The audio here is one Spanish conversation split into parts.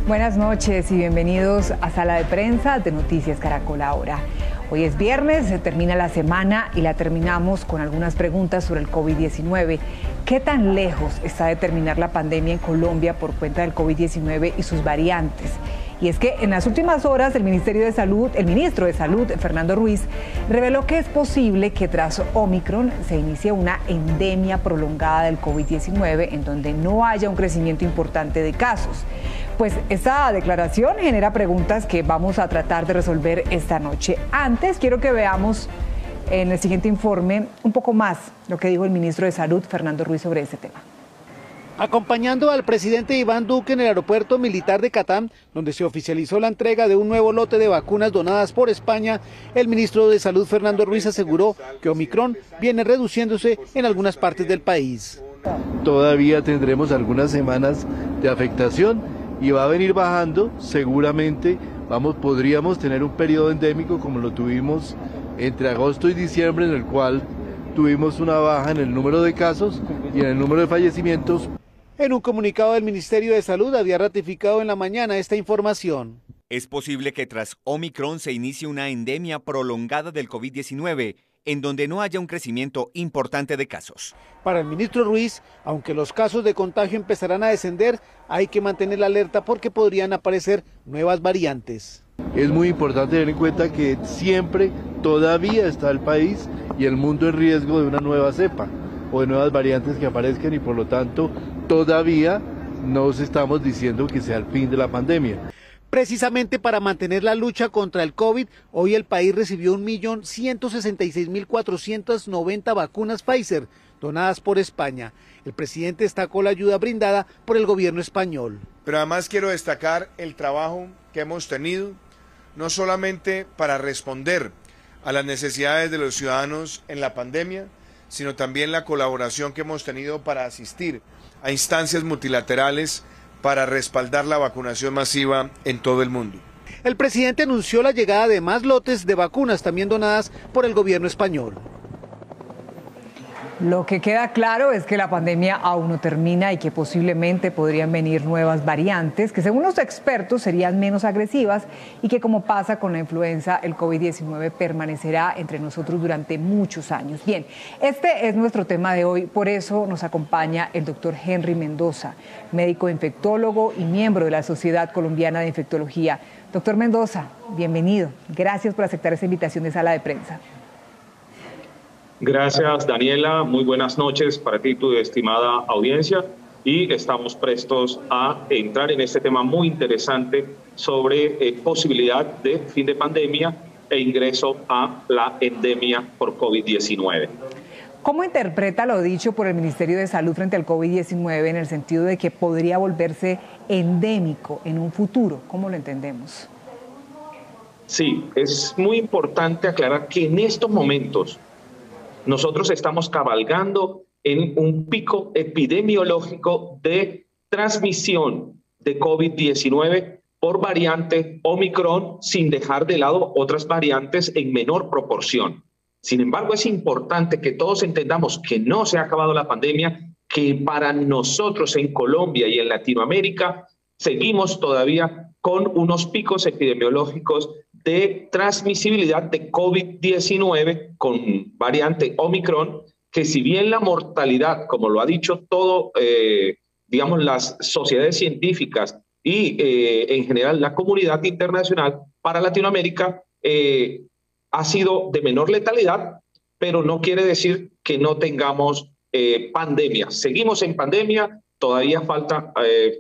Buenas noches y bienvenidos a Sala de Prensa de Noticias Caracol Ahora. Hoy es viernes, se termina la semana y la terminamos con algunas preguntas sobre el COVID-19. ¿Qué tan lejos está de terminar la pandemia en Colombia por cuenta del COVID-19 y sus variantes? Y es que en las últimas horas el ministro de Salud, Fernando Ruiz, reveló que es posible que tras Omicron se inicie una endemia prolongada del COVID-19 en donde no haya un crecimiento importante de casos. Pues esta declaración genera preguntas que vamos a tratar de resolver esta noche. Antes quiero que veamos en el siguiente informe un poco más lo que dijo el ministro de Salud, Fernando Ruiz, sobre ese tema. Acompañando al presidente Iván Duque en el aeropuerto militar de Catán, donde se oficializó la entrega de un nuevo lote de vacunas donadas por España, el ministro de Salud, Fernando Ruiz, aseguró que Omicron viene reduciéndose en algunas partes del país. Todavía tendremos algunas semanas de afectación y va a venir bajando, seguramente podríamos tener un periodo endémico como lo tuvimos entre agosto y diciembre, en el cual tuvimos una baja en el número de casos y en el número de fallecimientos. En un comunicado del Ministerio de Salud había ratificado en la mañana esta información. Es posible que tras Omicron se inicie una endemia prolongada del COVID-19, en donde no haya un crecimiento importante de casos. Para el ministro Ruiz, aunque los casos de contagio empezarán a descender, hay que mantener la alerta porque podrían aparecer nuevas variantes. Es muy importante tener en cuenta que siempre, todavía está el país y el mundo en riesgo de una nueva cepa o de nuevas variantes que aparezcan y por lo tanto todavía no estamos diciendo que sea el fin de la pandemia. Precisamente para mantener la lucha contra el COVID, hoy el país recibió 1.166.490 vacunas Pfizer donadas por España. El presidente destacó la ayuda brindada por el gobierno español. Pero además quiero destacar el trabajo que hemos tenido, no solamente para responder a las necesidades de los ciudadanos en la pandemia, sino también la colaboración que hemos tenido para asistir a instancias multilaterales para respaldar la vacunación masiva en todo el mundo. El presidente anunció la llegada de más lotes de vacunas también donadas por el gobierno español. Lo que queda claro es que la pandemia aún no termina y que posiblemente podrían venir nuevas variantes que según los expertos serían menos agresivas y que, como pasa con la influenza, el COVID-19 permanecerá entre nosotros durante muchos años. Bien, este es nuestro tema de hoy, por eso nos acompaña el doctor Henry Mendoza, médico infectólogo y miembro de la Sociedad Colombiana de Infectología. Doctor Mendoza, bienvenido. Gracias por aceptar esta invitación de Sala de Prensa. Gracias, Daniela. Muy buenas noches para ti y tu estimada audiencia. Y estamos prestos a entrar en este tema muy interesante sobre posibilidad de fin de pandemia e ingreso a la endemia por COVID-19. ¿Cómo interpreta lo dicho por el Ministerio de Salud frente al COVID-19 en el sentido de que podría volverse endémico en un futuro? ¿Cómo lo entendemos? Sí, es muy importante aclarar que en estos momentos nosotros estamos cabalgando en un pico epidemiológico de transmisión de COVID-19 por variante Omicron, sin dejar de lado otras variantes en menor proporción. Sin embargo, es importante que todos entendamos que no se ha acabado la pandemia, que para nosotros en Colombia y en Latinoamérica seguimos todavía con unos picos epidemiológicos de transmisibilidad de COVID-19 con variante Omicron, que si bien la mortalidad, como lo ha dicho todo, digamos, las sociedades científicas y en general la comunidad internacional para Latinoamérica ha sido de menor letalidad, pero no quiere decir que no tengamos pandemia. Seguimos en pandemia, todavía falta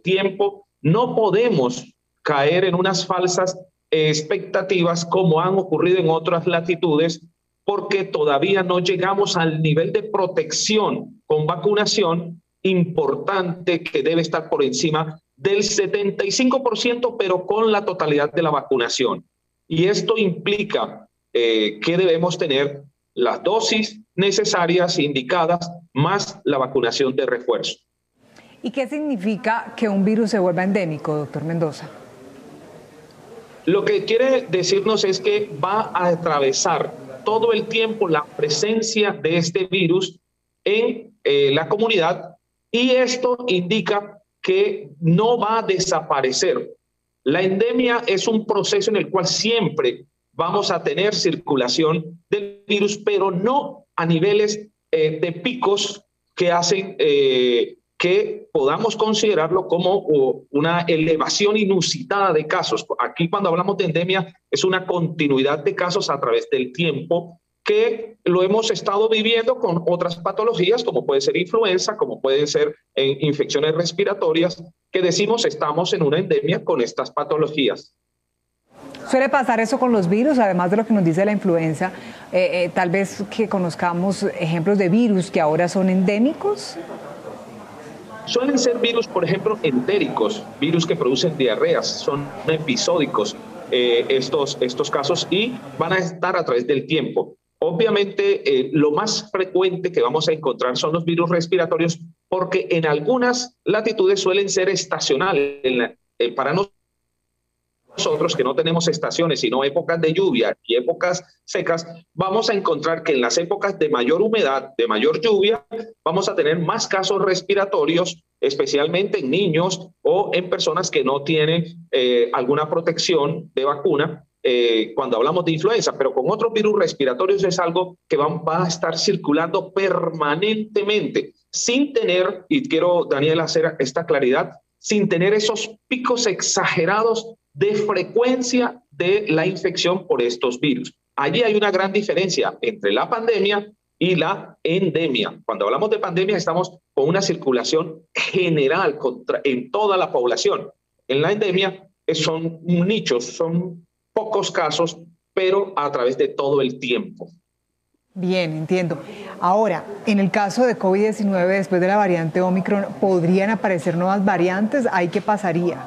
tiempo, no podemos caer en unas falsas expectativas como han ocurrido en otras latitudes, porque todavía no llegamos al nivel de protección con vacunación importante que debe estar por encima del 75%, pero con la totalidad de la vacunación. Y esto implica que debemos tener las dosis necesarias indicadas más la vacunación de refuerzo. ¿Y qué significa que un virus se vuelva endémico, doctor Mendoza? Lo que quiere decirnos es que va a atravesar todo el tiempo la presencia de este virus en la comunidad y esto indica que no va a desaparecer La endemia es un proceso en el cual siempre vamos a tener circulación del virus, pero no a niveles de picos que hacen que podamos considerarlo como una elevación inusitada de casos. Aquí cuando hablamos de endemia es una continuidad de casos a través del tiempo que lo hemos estado viviendo con otras patologías, como puede ser influenza, como pueden ser infecciones respiratorias, que decimos estamos en una endemia con estas patologías. ¿Suele pasar eso con los virus, además de lo que nos dice la influenza? Tal vez que conozcamos ejemplos de virus que ahora son endémicos. Suelen ser virus, por ejemplo, entéricos, virus que producen diarreas, son episódicos estos casos y van a estar a través del tiempo. Obviamente, lo más frecuente que vamos a encontrar son los virus respiratorios porque en algunas latitudes suelen ser estacionales. Para nosotros que no tenemos estaciones, sino épocas de lluvia y épocas secas, vamos a encontrar que en las épocas de mayor humedad, de mayor lluvia, vamos a tener más casos respiratorios, especialmente en niños o en personas que no tienen alguna protección de vacuna. Cuando hablamos de influenza, pero con otros virus respiratorios es algo que va a estar circulando permanentemente, sin tener, y quiero, Daniel, hacer esta claridad, sin tener esos picos exagerados de frecuencia de la infección por estos virus. Allí hay una gran diferencia entre la pandemia y la endemia. Cuando hablamos de pandemia estamos con una circulación general en toda la población. En la endemia son nichos, son pocos casos, pero a través de todo el tiempo. Bien, entiendo. Ahora, en el caso de COVID-19, después de la variante Omicron, ¿podrían aparecer nuevas variantes? ¿Ahí qué pasaría?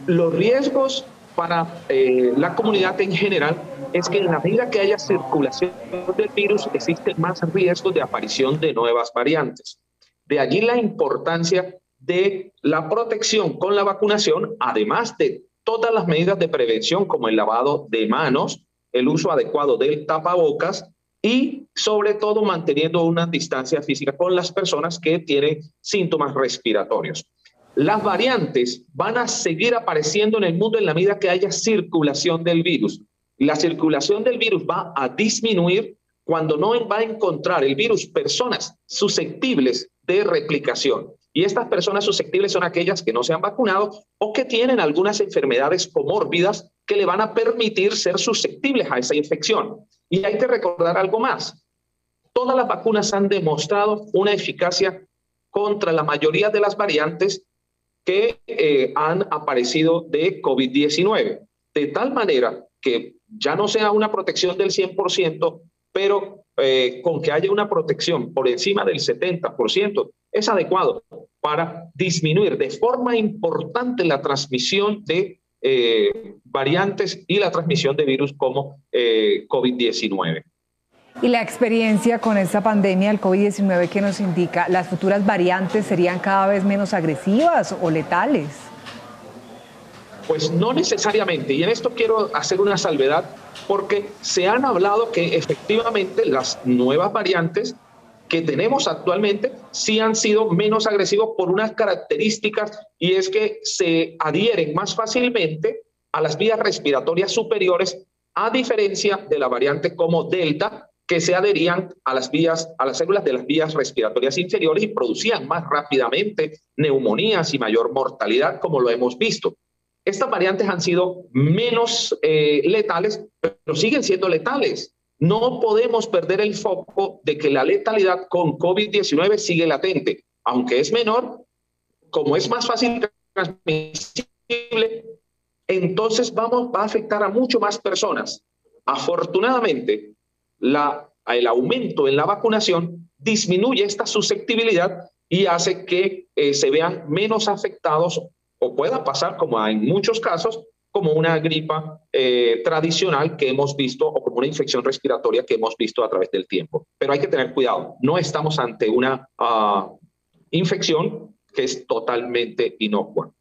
Los riesgos para la comunidad en general es que en la medida que haya circulación del virus, existen más riesgos de aparición de nuevas variantes. De allí la importancia de la protección con la vacunación, además de todas las medidas de prevención como el lavado de manos, el uso adecuado del tapabocas y sobre todo manteniendo una distancia física con las personas que tienen síntomas respiratorios. Las variantes van a seguir apareciendo en el mundo en la medida que haya circulación del virus. La circulación del virus va a disminuir cuando no va a encontrar el virus personas susceptibles de replicación. Y estas personas susceptibles son aquellas que no se han vacunado o que tienen algunas enfermedades comórbidas que le van a permitir ser susceptibles a esa infección. Y hay que recordar algo más. Todas las vacunas han demostrado una eficacia contra la mayoría de las variantes que han aparecido de COVID-19. De tal manera que ya no sea una protección del 100%, pero con que haya una protección por encima del 70%, es adecuado para disminuir de forma importante la transmisión de variantes y la transmisión de virus como COVID-19. Y la experiencia con esta pandemia del COVID-19, ¿qué nos indica? ¿Las futuras variantes serían cada vez menos agresivas o letales? Pues no necesariamente, y en esto quiero hacer una salvedad, porque se han hablado que efectivamente las nuevas variantes que tenemos actualmente sí han sido menos agresivos por unas características, y es que se adhieren más fácilmente a las vías respiratorias superiores, a diferencia de la variante como Delta, que se adherían a las células de las vías respiratorias inferiores y producían más rápidamente neumonías y mayor mortalidad, como lo hemos visto. Estas variantes han sido menos letales, pero siguen siendo letales. No podemos perder el foco de que la letalidad con COVID-19 sigue latente, aunque es menor, como es más fácil transmisible, entonces va a afectar a mucho más personas. Afortunadamente, el aumento en la vacunación disminuye esta susceptibilidad y hace que se vean menos afectados o pueda pasar, como en muchos casos, como una gripa tradicional que hemos visto o como una infección respiratoria que hemos visto a través del tiempo. Pero hay que tener cuidado, no estamos ante una infección que es totalmente inocua.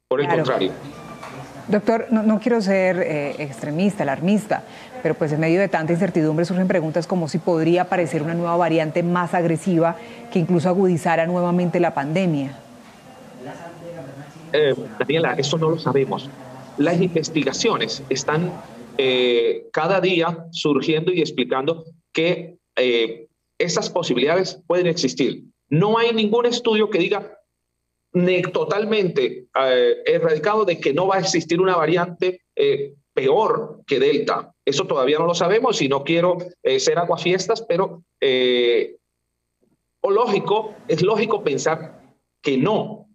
Por el contrario. Doctor, no quiero ser extremista, alarmista, pero pues en medio de tanta incertidumbre surgen preguntas como si podría aparecer una nueva variante más agresiva que incluso agudizara nuevamente la pandemia. Daniela, eso no lo sabemos. Las investigaciones están cada día surgiendo y explicando que esas posibilidades pueden existir. No hay ningún estudio que diga totalmente erradicado de que no va a existir una variante peor que Delta. Eso todavía no lo sabemos y no quiero ser aguafiestas, pero es lógico pensar que no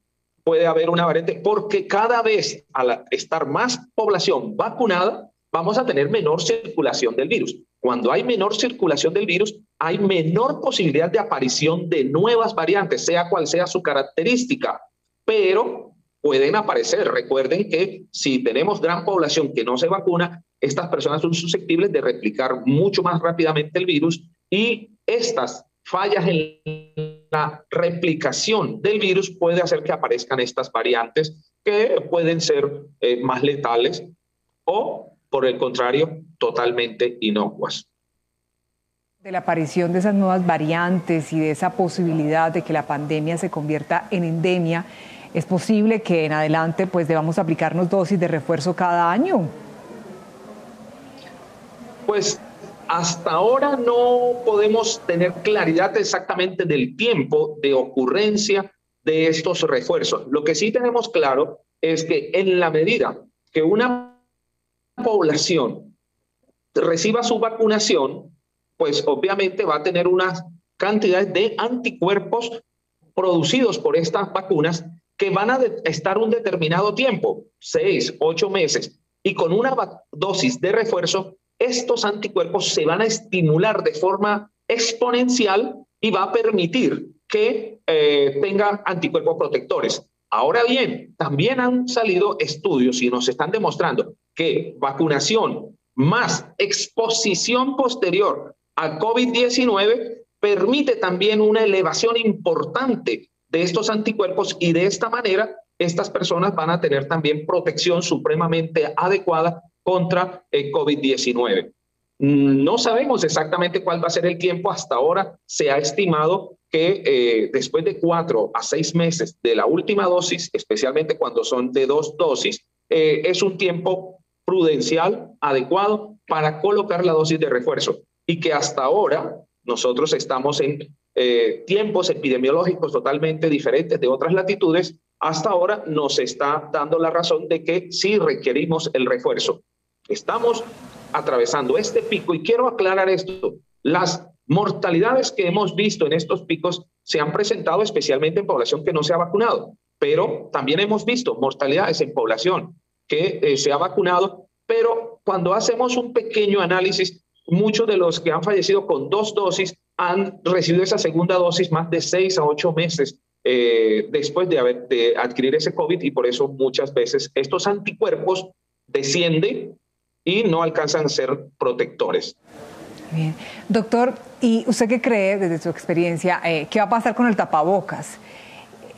puede haber una variante porque cada vez al estar más población vacunada vamos a tener menor circulación del virus. Cuando hay menor circulación del virus, hay menor posibilidad de aparición de nuevas variantes, sea cual sea su característica, pero pueden aparecer. Recuerden que si tenemos gran población que no se vacuna, estas personas son susceptibles de replicar mucho más rápidamente el virus y estas fallas en la replicación del virus puede hacer que aparezcan estas variantes que pueden ser más letales o, por el contrario, totalmente inocuas. De la aparición de esas nuevas variantes y de esa posibilidad de que la pandemia se convierta en endemia, ¿es posible que en adelante pues debamos aplicarnos dosis de refuerzo cada año? Pues hasta ahora no podemos tener claridad exactamente del tiempo de ocurrencia de estos refuerzos. Lo que sí tenemos claro es que en la medida que una población reciba su vacunación, pues obviamente va a tener unas cantidades de anticuerpos producidos por estas vacunas que van a estar un determinado tiempo, 6, 8 meses, y con una dosis de refuerzo, estos anticuerpos se van a estimular de forma exponencial y va a permitir que tengan anticuerpos protectores. Ahora bien, también han salido estudios y nos están demostrando que vacunación más exposición posterior a COVID-19 permite también una elevación importante de estos anticuerpos y de esta manera estas personas van a tener también protección supremamente adecuada contra el COVID-19. No sabemos exactamente cuál va a ser el tiempo. Hasta ahora se ha estimado que después de 4 a 6 meses de la última dosis, especialmente cuando son de 2 dosis, es un tiempo prudencial, adecuado para colocar la dosis de refuerzo. Y que hasta ahora nosotros estamos en tiempos epidemiológicos totalmente diferentes de otras latitudes. Hasta ahora nos está dando la razón de que sí requerimos el refuerzo. Estamos atravesando este pico y quiero aclarar esto. Las mortalidades que hemos visto en estos picos se han presentado especialmente en población que no se ha vacunado, pero también hemos visto mortalidades en población que se ha vacunado, pero cuando hacemos un pequeño análisis, muchos de los que han fallecido con 2 dosis han recibido esa segunda dosis más de 6 a 8 meses después de adquirir ese COVID y por eso muchas veces estos anticuerpos descienden y no alcanzan a ser protectores. Bien. Doctor, ¿y usted qué cree desde su experiencia? ¿Qué va a pasar con el tapabocas?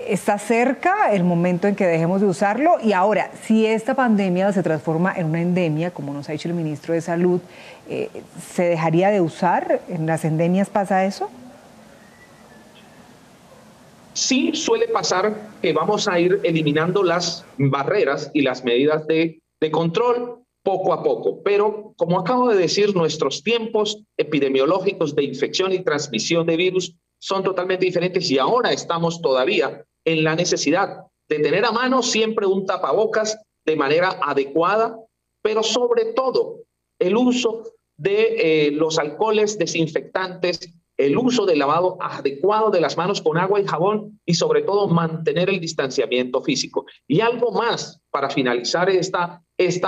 ¿Está cerca el momento en que dejemos de usarlo? Y ahora, si esta pandemia se transforma en una endemia, como nos ha dicho el ministro de Salud, ¿se dejaría de usar? ¿En las endemias pasa eso? Sí, suele pasar que vamos a ir eliminando las barreras y las medidas de control poco a poco. Pero, como acabo de decir, nuestros tiempos epidemiológicos de infección y transmisión de virus son totalmente diferentes y ahora estamos todavía en la necesidad de tener a mano siempre un tapabocas de manera adecuada, pero sobre todo el uso de los alcoholes desinfectantes, el uso del lavado adecuado de las manos con agua y jabón y sobre todo mantener el distanciamiento físico. Y algo más para finalizar esta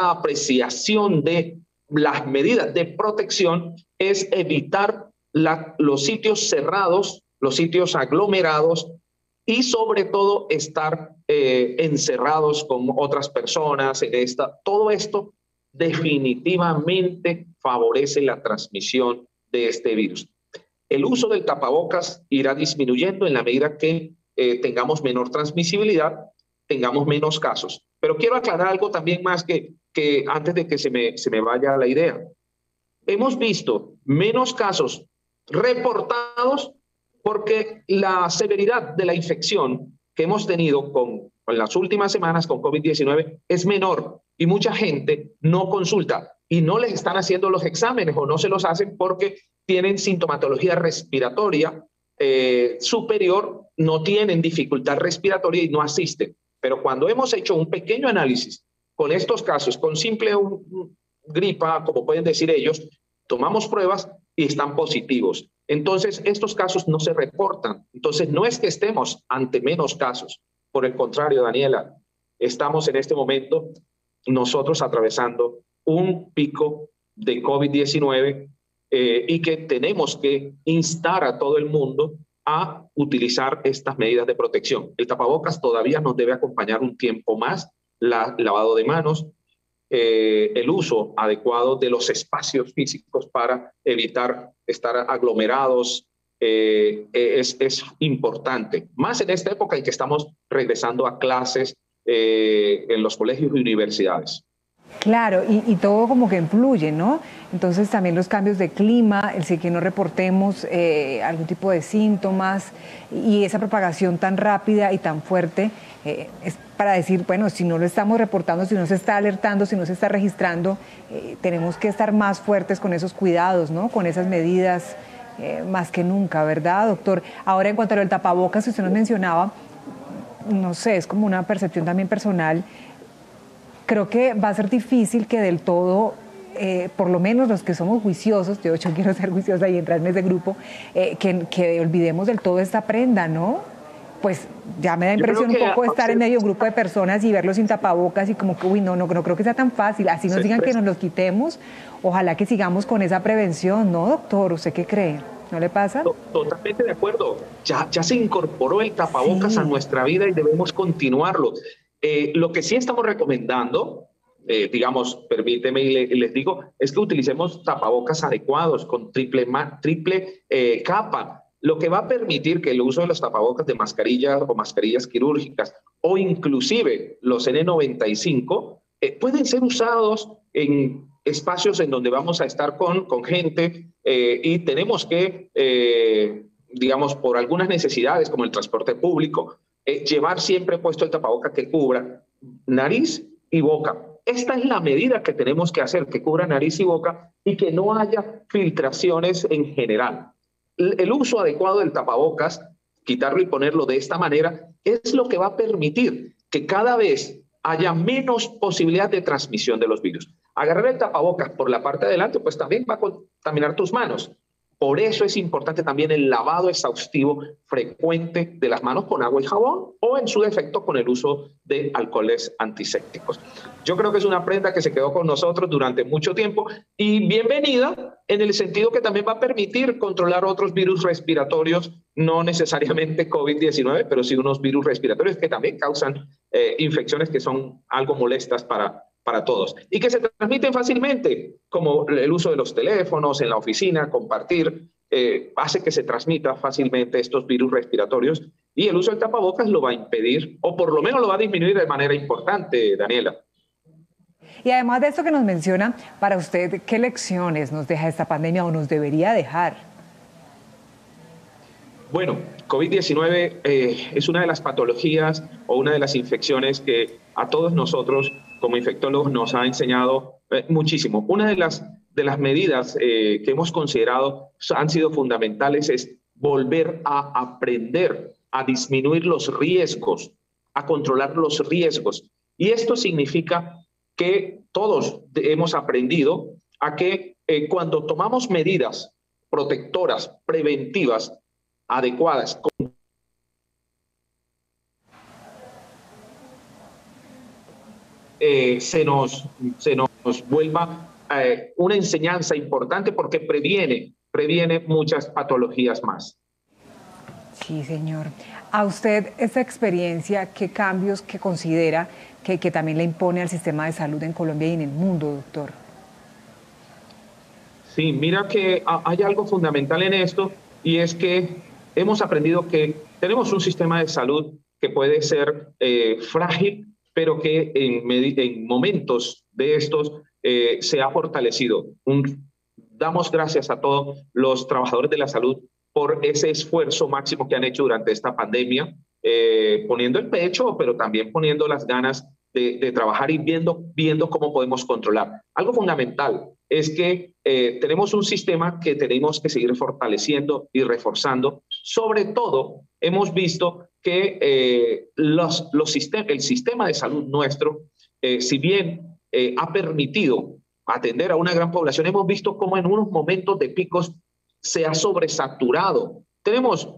apreciación de las medidas de protección es evitar los sitios cerrados, los sitios aglomerados y sobre todo estar encerrados con otras personas. Todo esto definitivamente favorece la transmisión de este virus. El uso del tapabocas irá disminuyendo en la medida que tengamos menor transmisibilidad, tengamos menos casos. Pero quiero aclarar algo también más que antes de que se me vaya la idea. Hemos visto menos casos reportados porque la severidad de la infección que hemos tenido con en las últimas semanas con COVID-19 es menor y mucha gente no consulta y no les están haciendo los exámenes o no se los hacen porque tienen sintomatología respiratoria superior, no tienen dificultad respiratoria y no asisten. Pero cuando hemos hecho un pequeño análisis con estos casos, con simple gripa, como pueden decir ellos, tomamos pruebas y están positivos. Entonces, estos casos no se reportan. Entonces, no es que estemos ante menos casos. Por el contrario, Daniela, estamos en este momento nosotros atravesando un pico de COVID-19 y que tenemos que instar a todo el mundo a utilizar estas medidas de protección. El tapabocas todavía nos debe acompañar un tiempo más, lavado de manos, el uso adecuado de los espacios físicos para evitar estar aglomerados es importante, más en esta época en que estamos regresando a clases en los colegios y universidades. Claro, y todo como que influye, ¿no? Entonces también los cambios de clima, el que no reportemos algún tipo de síntomas y esa propagación tan rápida y tan fuerte es para decir, bueno, si no lo estamos reportando, si no se está alertando, si no se está registrando, tenemos que estar más fuertes con esos cuidados, ¿no? Con esas medidas más que nunca, ¿verdad, doctor? Ahora, en cuanto a lo del tapabocas que usted nos mencionaba, no sé, es como una percepción también personal. Creo que va a ser difícil que del todo, por lo menos los que somos juiciosos, yo quiero ser juiciosa y entrar en ese grupo, que olvidemos del todo esta prenda, ¿no? Pues ya me da impresión un poco estar en medio de un grupo de personas y verlos sin tapabocas y como que, uy, no creo que sea tan fácil. Así nos digan que nos los quitemos, ojalá que sigamos con esa prevención, ¿no, doctor? ¿Usted qué cree? ¿No le pasa? Totalmente de acuerdo. Ya se incorporó el tapabocas a nuestra vida y debemos continuarlo. Lo que sí estamos recomendando, digamos, permíteme y les digo, es que utilicemos tapabocas adecuados con triple capa, lo que va a permitir que el uso de los tapabocas de mascarillas o mascarillas quirúrgicas o inclusive los N95 pueden ser usados en espacios en donde vamos a estar con gente y tenemos que, digamos, por algunas necesidades como el transporte público, llevar siempre puesto el tapaboca que cubra nariz y boca. Esta es la medida que tenemos que hacer, que cubra nariz y boca y que no haya filtraciones en general. El uso adecuado del tapabocas, quitarlo y ponerlo de esta manera, es lo que va a permitir que cada vez haya menos posibilidad de transmisión de los virus. Agarrar el tapabocas por la parte de adelante, pues también va a contaminar tus manos. Por eso es importante también el lavado exhaustivo frecuente de las manos con agua y jabón o en su defecto con el uso de alcoholes antisépticos. Yo creo que es una prenda que se quedó con nosotros durante mucho tiempo y bienvenida en el sentido que también va a permitir controlar otros virus respiratorios, no necesariamente COVID-19, pero sí unos virus respiratorios que también causan infecciones que son algo molestas para todos y que se transmiten fácilmente, como el uso de los teléfonos en la oficina, compartir, hace que se transmita fácilmente estos virus respiratorios y el uso del tapabocas lo va a impedir o por lo menos lo va a disminuir de manera importante, Daniela. Y además de esto que nos menciona, para usted, ¿qué lecciones nos deja esta pandemia o nos debería dejar? Bueno, COVID-19 es una de las patologías o una de las infecciones que a todos nosotros como infectólogos nos ha enseñado muchísimo. Una de las medidas que hemos considerado han sido fundamentales es volver a aprender a disminuir los riesgos, a controlar los riesgos. Y esto significa que todos hemos aprendido a que cuando tomamos medidas protectoras, preventivas, adecuadas, se nos vuelva una enseñanza importante porque previene muchas patologías más. Sí, señor. A usted, esta experiencia, ¿qué cambios que considera que también le impone al sistema de salud en Colombia y en el mundo, doctor? Sí, mira que hay algo fundamental en esto y es que hemos aprendido que tenemos un sistema de salud que puede ser frágil, pero que en momentos de estos se ha fortalecido. Damos gracias a todos los trabajadores de la salud por ese esfuerzo máximo que han hecho durante esta pandemia. poniendo el pecho, pero también poniendo las ganas de trabajar y viendo cómo podemos controlar. Algo fundamental es que tenemos un sistema que tenemos que seguir fortaleciendo y reforzando. Sobre todo, hemos visto que el sistema de salud nuestro, si bien ha permitido atender a una gran población, hemos visto cómo en unos momentos de picos se ha sobresaturado. Tenemos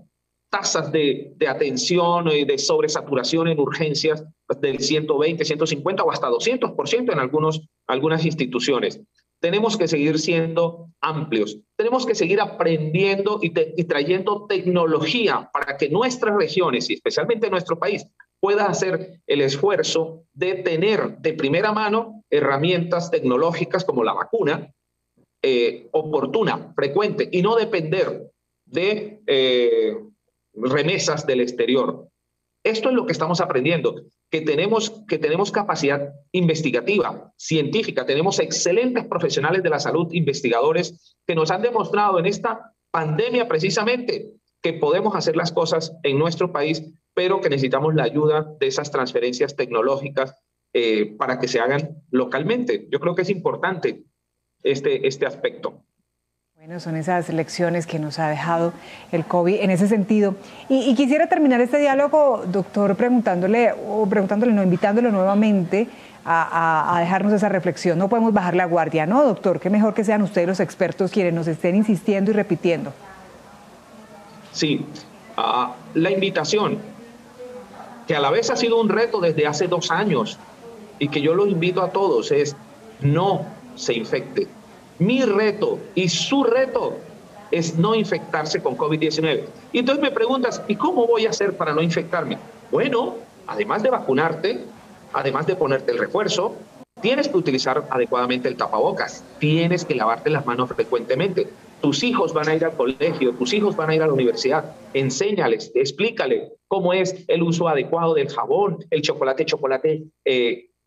tasas de atención y de sobresaturación en urgencias del 120, 150 o hasta 200% en algunas instituciones. Tenemos que seguir siendo amplios. Tenemos que seguir aprendiendo y trayendo tecnología para que nuestras regiones y especialmente nuestro país pueda hacer el esfuerzo de tener de primera mano herramientas tecnológicas como la vacuna oportuna, frecuente y no depender de remesas del exterior. Esto es lo que estamos aprendiendo, que tenemos capacidad investigativa, científica, tenemos excelentes profesionales de la salud, investigadores, que nos han demostrado en esta pandemia precisamente que podemos hacer las cosas en nuestro país, pero que necesitamos la ayuda de esas transferencias tecnológicas para que se hagan localmente. Yo creo que es importante este aspecto. Bueno, son esas lecciones que nos ha dejado el COVID en ese sentido. Y quisiera terminar este diálogo, doctor, invitándolo nuevamente a dejarnos esa reflexión. No podemos bajar la guardia, ¿no, doctor? Qué mejor que sean ustedes los expertos quienes nos estén insistiendo y repitiendo. Sí, la invitación, que a la vez ha sido un reto desde hace 2 años y que yo los invito a todos, es no se infecte. Mi reto y su reto es no infectarse con COVID-19. Y entonces me preguntas, ¿y cómo voy a hacer para no infectarme? Bueno, además de vacunarte, además de ponerte el refuerzo, tienes que utilizar adecuadamente el tapabocas, tienes que lavarte las manos frecuentemente. Tus hijos van a ir al colegio, tus hijos van a ir a la universidad, enséñales, explícale cómo es el uso adecuado del jabón, el chocolate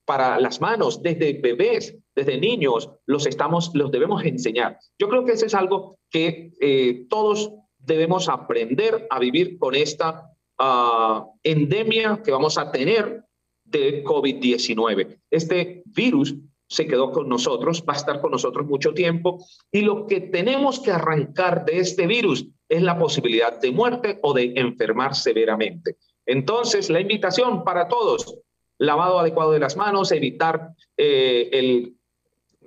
para las manos, desde bebés, desde niños, los debemos enseñar. Yo creo que eso es algo que todos debemos aprender a vivir con esta endemia que vamos a tener de COVID-19. Este virus se quedó con nosotros, va a estar con nosotros mucho tiempo, y lo que tenemos que arrancar de este virus es la posibilidad de muerte o de enfermar severamente. Entonces, la invitación para todos: lavado adecuado de las manos, evitar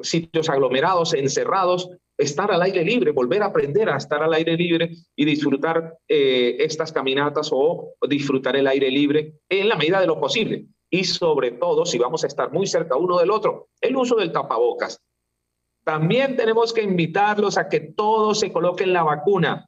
sitios aglomerados, encerrados, estar al aire libre, volver a aprender a estar al aire libre y disfrutar estas caminatas o disfrutar el aire libre en la medida de lo posible. Y sobre todo, si vamos a estar muy cerca uno del otro, el uso del tapabocas. También tenemos que invitarlos a que todos se coloquen la vacuna.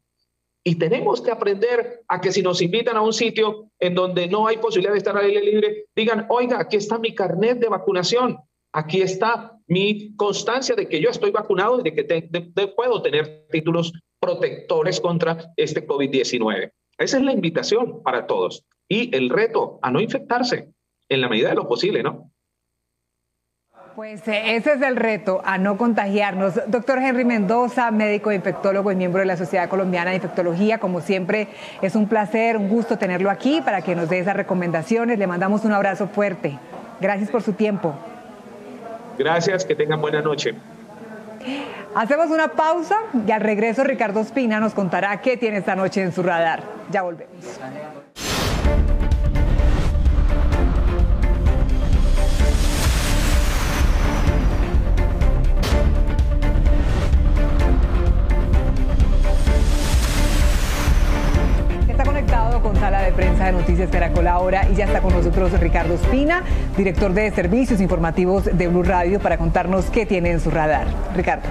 Y tenemos que aprender a que si nos invitan a un sitio en donde no hay posibilidad de estar al aire libre, digan: oiga, aquí está mi carnet de vacunación, aquí está mi constancia de que yo estoy vacunado y de que puedo tener títulos protectores contra este COVID-19. Esa es la invitación para todos. Y el reto a no infectarse en la medida de lo posible, ¿no? Pues ese es el reto, a no contagiarnos. Doctor Henry Mendoza, médico infectólogo y miembro de la Sociedad Colombiana de Infectología, como siempre es un placer, un gusto tenerlo aquí para que nos dé esas recomendaciones. Le mandamos un abrazo fuerte. Gracias por su tiempo. Gracias, que tengan buena noche. Hacemos una pausa y al regreso Ricardo Ospina nos contará qué tiene esta noche en su radar. Ya volvemos. Con Sala de Prensa de Noticias Caracol ahora, y ya está con nosotros Ricardo Ospina, director de Servicios Informativos de Blue Radio, para contarnos qué tiene en su radar. Ricardo.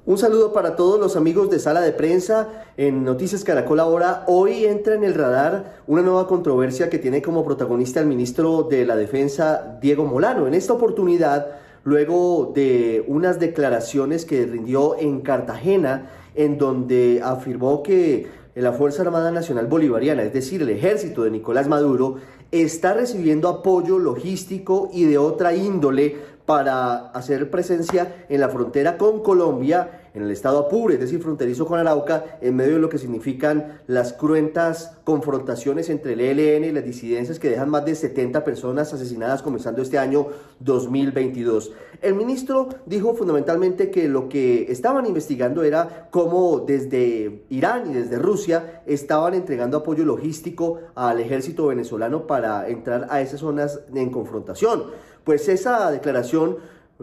Un saludo para todos los amigos de Sala de Prensa en Noticias Caracol ahora. Hoy entra en el radar una nueva controversia que tiene como protagonista el ministro de la Defensa, Diego Molano. En esta oportunidad, luego de unas declaraciones que rindió en Cartagena, en donde afirmó que la Fuerza Armada Nacional Bolivariana, es decir, el ejército de Nicolás Maduro, está recibiendo apoyo logístico y de otra índole para hacer presencia en la frontera con Colombia, en el estado Apure, es decir, fronterizo con Arauca, en medio de lo que significan las cruentas confrontaciones entre el ELN y las disidencias que dejan más de 70 personas asesinadas comenzando este año 2022. El ministro dijo fundamentalmente que lo que estaban investigando era cómo desde Irán y desde Rusia estaban entregando apoyo logístico al ejército venezolano para entrar a esas zonas en confrontación. Pues esa declaración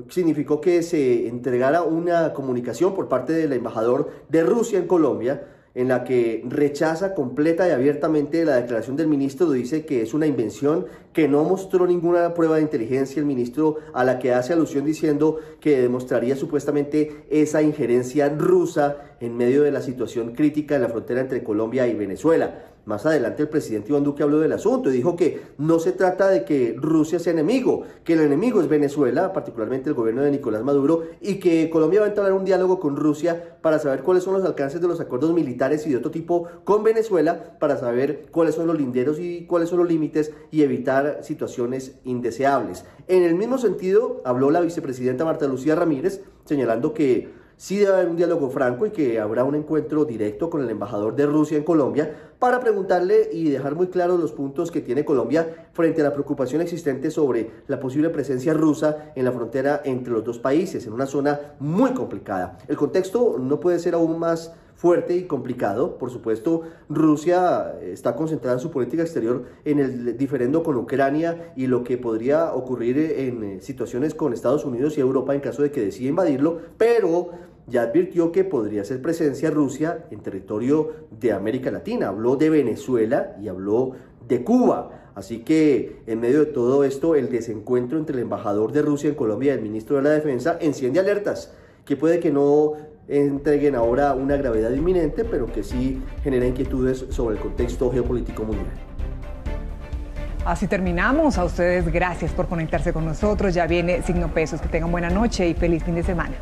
significó que se entregara una comunicación por parte del embajador de Rusia en Colombia, en la que rechaza completa y abiertamente la declaración del ministro. Dice que es una invención, que no mostró ninguna prueba de inteligencia el ministro, a la que hace alusión diciendo que demostraría supuestamente esa injerencia rusa en medio de la situación crítica en la frontera entre Colombia y Venezuela. Más adelante el presidente Iván Duque habló del asunto y dijo que no se trata de que Rusia sea enemigo, que el enemigo es Venezuela, particularmente el gobierno de Nicolás Maduro, y que Colombia va a entablar un diálogo con Rusia para saber cuáles son los alcances de los acuerdos militares y de otro tipo con Venezuela, para saber cuáles son los linderos y cuáles son los límites y evitar situaciones indeseables. En el mismo sentido habló la vicepresidenta Marta Lucía Ramírez, señalando que sí debe haber un diálogo franco y que habrá un encuentro directo con el embajador de Rusia en Colombia para preguntarle y dejar muy claros los puntos que tiene Colombia frente a la preocupación existente sobre la posible presencia rusa en la frontera entre los dos países, en una zona muy complicada. El contexto no puede ser aún más fuerte y complicado. Por supuesto, Rusia está concentrada en su política exterior en el diferendo con Ucrania y lo que podría ocurrir en situaciones con Estados Unidos y Europa en caso de que decida invadirlo, pero ya advirtió que podría ser presencia Rusia en territorio de América Latina. Habló de Venezuela y habló de Cuba. Así que en medio de todo esto, el desencuentro entre el embajador de Rusia en Colombia y el ministro de la Defensa enciende alertas que puede que no entreguen ahora una gravedad inminente, pero que sí genera inquietudes sobre el contexto geopolítico mundial. Así terminamos. A ustedes gracias por conectarse con nosotros. Ya viene Signo Pesos. Que tengan buena noche y feliz fin de semana.